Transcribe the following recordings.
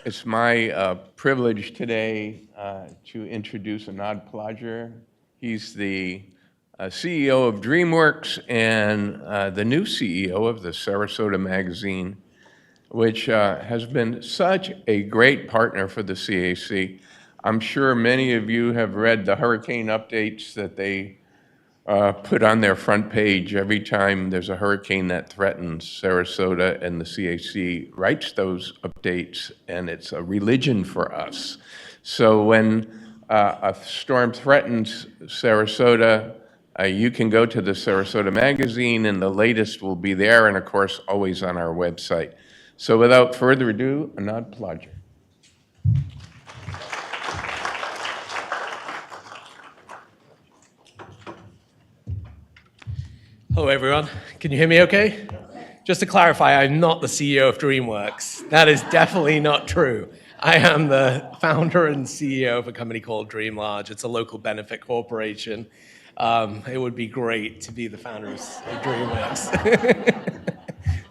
It's my privilege today to introduce Anand Pallegar. He's the CEO of DreamWorks and the new CEO of the Sarasota Magazine, which has been such a great partner for the CAC. I'm sure many of you have read the hurricane updates that they put on their front page every time there's a hurricane that threatens Sarasota, and the CAC writes those updates, and it's a religion for us. So when a storm threatens Sarasota, you can go to the Sarasota Magazine, and the latest will be there, and of course, always on our website. So without further ado, Anand Pallegar. Hello, everyone. Can you hear me okay? Just to clarify, I'm not the CEO of DreamWorks. That is definitely not true. I am the founder and CEO of a company called DreamLarge. It's a local benefit corporation. It would be great to be the founder of DreamWorks.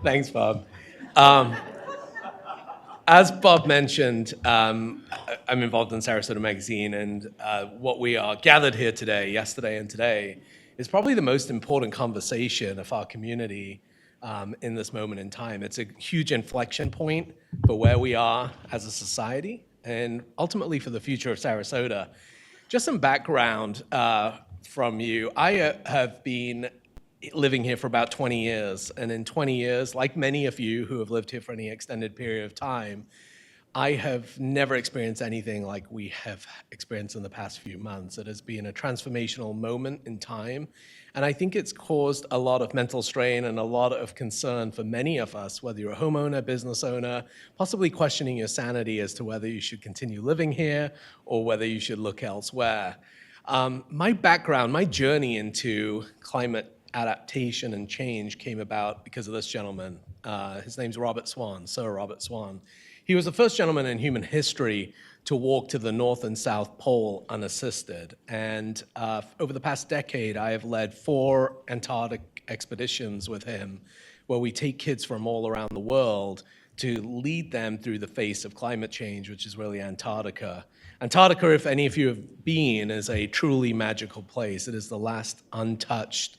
Thanks, Bob. As Bob mentioned, I'm involved in Sarasota Magazine, and what we are gathered here today, yesterday and today, is probably the most important conversation of our community in this moment in time. It's a huge inflection point for where we are as a society and ultimately for the future of Sarasota. Just some background from you. I have been living here for about 20 years, and in 20 years, like many of you who have lived here for any extended period of time, I have never experienced anything like we have experienced in the past few months. It has been a transformational moment in time, and I think it's caused a lot of mental strain and a lot of concern for many of us, whether you're a homeowner, business owner, possibly questioning your sanity as to whether you should continue living here or whether you should look elsewhere. My background, my journey into climate adaptation and change came about because of this gentleman. His name's Robert Swan, Sir Robert Swan. He was the first gentleman in human history to walk to the North and South Pole unassisted. And over the past decade, I have led 4 Antarctic expeditions with him, where we take kids from all around the world to lead them through the face of climate change, which is really Antarctica. Antarctica, if any of you have been, is a truly magical place. It is the last untouched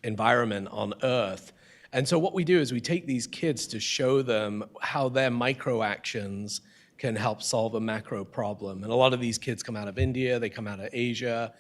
environment on Earth. And so what we do is we take these kids to show them how their micro actions can help solve a macro problem. And a lot of these kids come out of India, they come out of Asia.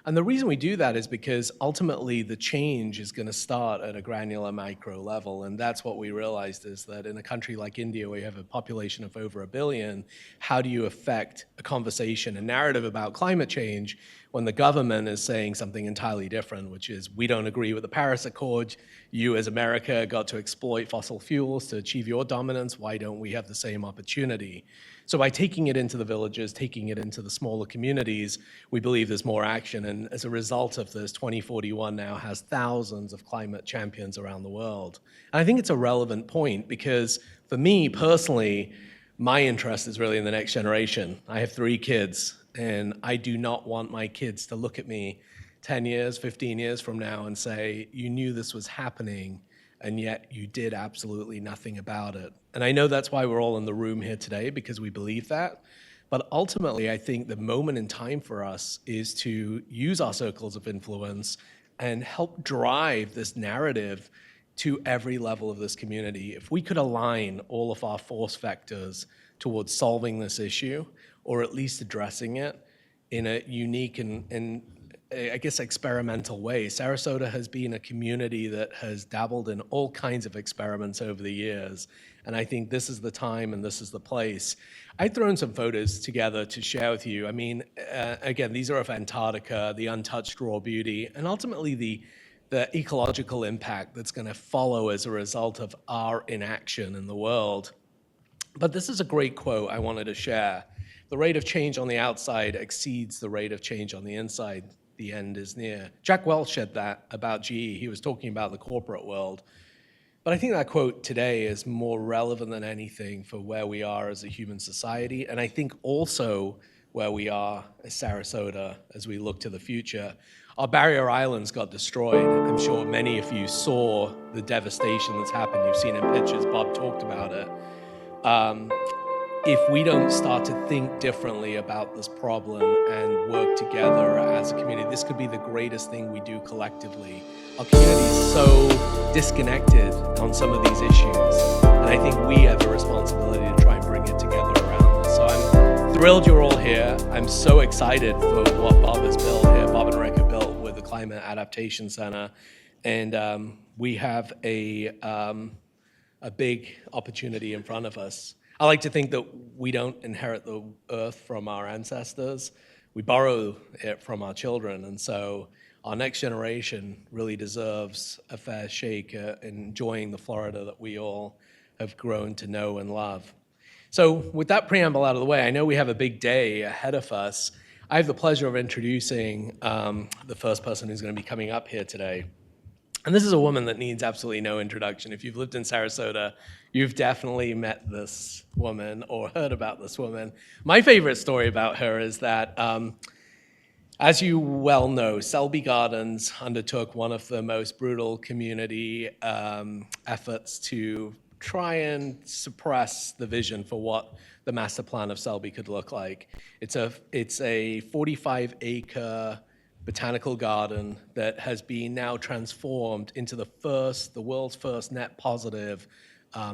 And the reason we do that is because ultimately the change is going to start at a granular micro level. And that's what we realized, is that in a country like India, where you have a population of over 1 billion, how do you affect a conversation, a narrative about climate change when the government is saying something entirely different, which is, we don't agree with the Paris Accord. You as America got to exploit fossil fuels to achieve your dominance. Why don't we have the same opportunity? So by taking it into the villages, taking it into the smaller communities, we believe there's more action. And as a result of this, 2041 now has thousands of climate champions around the world. And I think it's a relevant point because for me personally, my interest is really in the next generation. I have 3 kids, and I do not want my kids to look at me 10 years, 15 years from now and say, you knew this was happening, and yet you did absolutely nothing about it. And I know that's why we're all in the room here today, because we believe that. But ultimately, I think the moment in time for us is to use our circles of influence and help drive this narrative to every level of this community. If we could align all of our force vectors towards solving this issue, or at least addressing it in a unique and I guess experimental way. Sarasota has been a community that has dabbled in all kinds of experiments over the years, and I think this is the time and this is the place. I've thrown some photos together to share with you. I mean, again, these are of Antarctica, the untouched raw beauty, and ultimately the ecological impact that's going to follow as a result of our inaction in the world. But this is a great quote I wanted to share. The rate of change on the outside exceeds the rate of change on the inside. The end is near. Jack Welch said that about GE. He was talking about the corporate world. But I think that quote today is more relevant than anything for where we are as a human society, and I think also where we are as Sarasota as we look to the future. Our barrier islands got destroyed. I'm sure many of you saw the devastation that's happened. You've seen in pictures, Bob talked about it. if we don't start to think differently about this problem and work together as a community, this could be the greatest thing we do collectively. Our community is so disconnected on some of these issues, and I think we have a responsibility to try and bring it together around this. So I'm thrilled you're all here. I'm so excited for what Bob has built here, Bob and Rick have built with the Climate Adaptation Center, and we have a big opportunity in front of us. I like to think that we don't inherit the earth from our ancestors. We borrow it from our children. And so our next generation really deserves a fair shake at enjoying the Florida that we all have grown to know and love. So with that preamble out of the way, I know we have a big day ahead of us. I have the pleasure of introducing the first person who's going to be coming up here today. And this is a woman that needs absolutely no introduction. If you've lived in Sarasota, you've definitely met this woman or heard about this woman. My favorite story about her is that, as you well know, Selby Gardens undertook one of the most brutal community efforts to try and suppress the vision for what the master plan of Selby could look like. It's a 45-acre botanical garden that has been now transformed into the world's first net positive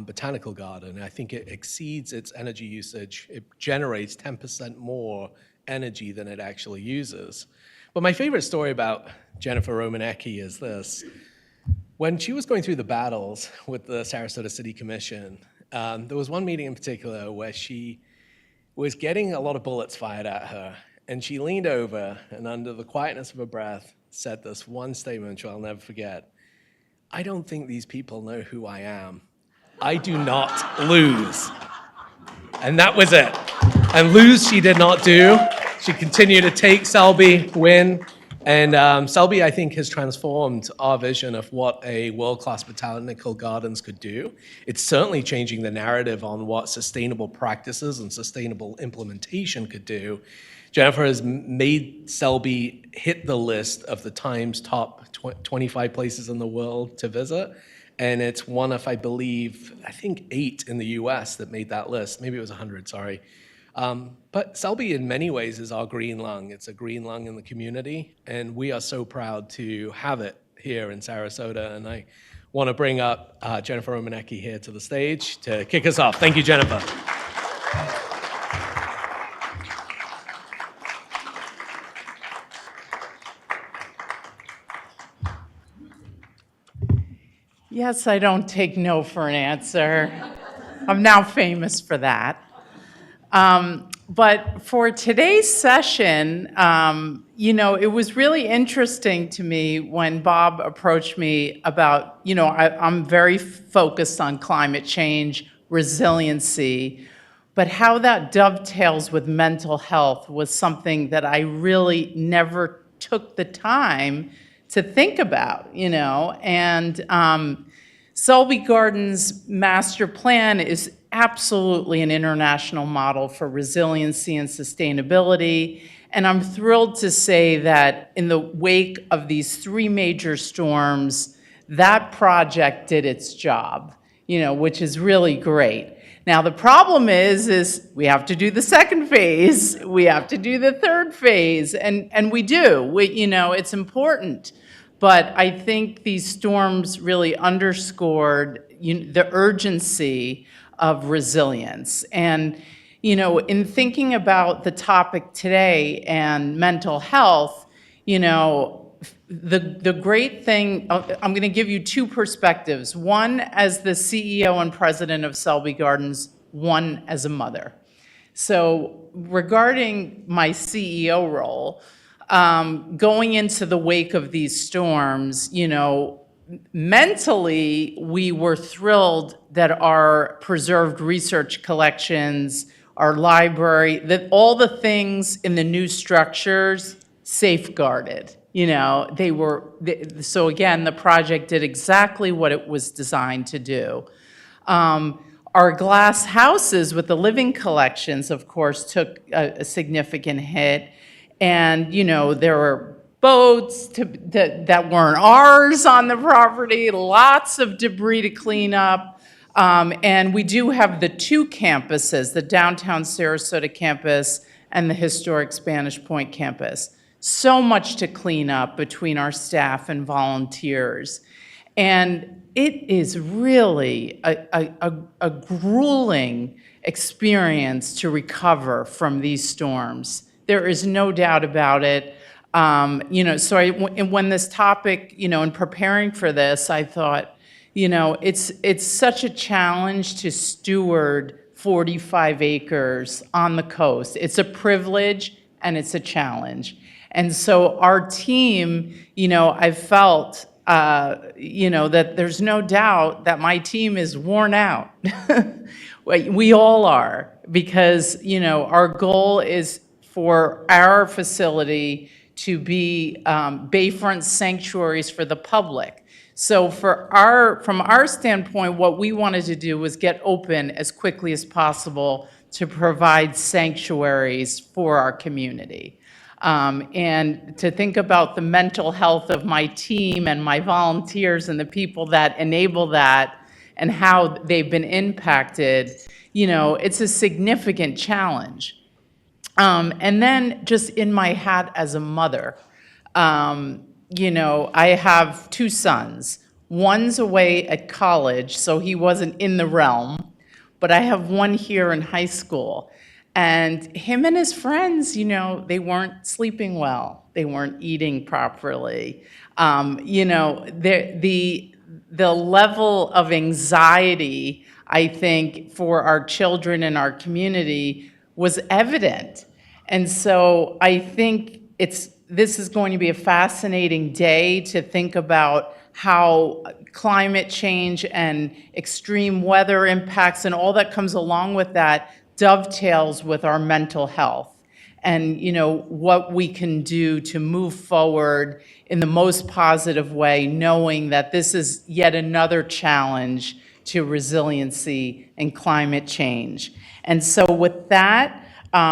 botanical garden. I think it exceeds its energy usage. It generates 10% more energy than it actually uses. But my favorite story about Jennifer Rominiecki is this. When she was going through the battles with the Sarasota City Commission, there was one meeting in particular where she was getting a lot of bullets fired at her. And she leaned over and under the quietness of her breath said this one statement, which I'll never forget. I don't think these people know who I am. I do not lose. And that was it. And lose she did not do. She continued to take Selby, win. And Selby, I think, has transformed our vision of what a world-class botanical gardens could do. It's certainly changing the narrative on what sustainable practices and sustainable implementation could do. Jennifer has made Selby hit the list of the Times top 25 places in the world to visit. And it's one of, I think 8 in the US that made that list. Maybe it was 100, sorry. But Selby in many ways is our green lung. It's a green lung in the community. And we are so proud to have it here in Sarasota. And I want to bring up Jennifer Rominiecki here to the stage to kick us off. Thank you, Jennifer. Yes, I don't take no for an answer. I'm now famous for that. But for today's session, it was really interesting to me when Bob approached me about, I'm very focused on climate change, resiliency, but how that dovetails with mental health was something that I really never took the time to think about, and Selby Gardens master plan is absolutely an international model for resiliency and sustainability. And I'm thrilled to say that in the wake of these 3 major storms, that project did its job, which is really great. Now, the problem is we have to do the second phase, we have to do the third phase, and we do. It's important. But I think these storms really underscored the urgency of resilience. And, in thinking about the topic today and mental health, the great thing, I'm going to give you 2 perspectives. One as the CEO and president of Selby Gardens, one as a mother. So regarding my CEO role, going into the wake of these storms, mentally, we were thrilled that our preserved research collections, our library, that all the things in the new structures safeguarded. So again, the project did exactly what it was designed to do. Our glass houses with the living collections, of course, took a significant hit. And, there were boats that weren't ours on the property, lots of debris to clean up. And we do have the two campuses, the downtown Sarasota campus and the historic Spanish Point campus. So much to clean up between our staff and volunteers. And it is really a grueling experience to recover from these storms. There is no doubt about it. So when this topic, in preparing for this, I thought, it's such a challenge to steward 45 acres on the coast. It's a privilege and it's a challenge. And so our team, I felt, that there's no doubt that my team is worn out. We all are, because, our goal is for our facility to be bayfront sanctuaries for the public. So from our standpoint, what we wanted to do was get open as quickly as possible to provide sanctuaries for our community. And to think about the mental health of my team and my volunteers and the people that enable that and how they've been impacted, it's a significant challenge. And then just in my hat as a mother, I have two sons. One's away at college, so he wasn't in the realm, but I have one here in high school. And him and his friends, they weren't sleeping well. They weren't eating properly. The level of anxiety, I think, for our children and our community was evident. And so I think this is going to be a fascinating day to think about how climate change and extreme weather impacts and all that comes along with that dovetails with our mental health, and what we can do to move forward in the most positive way, knowing that this is yet another challenge to resiliency and climate change. And so with that,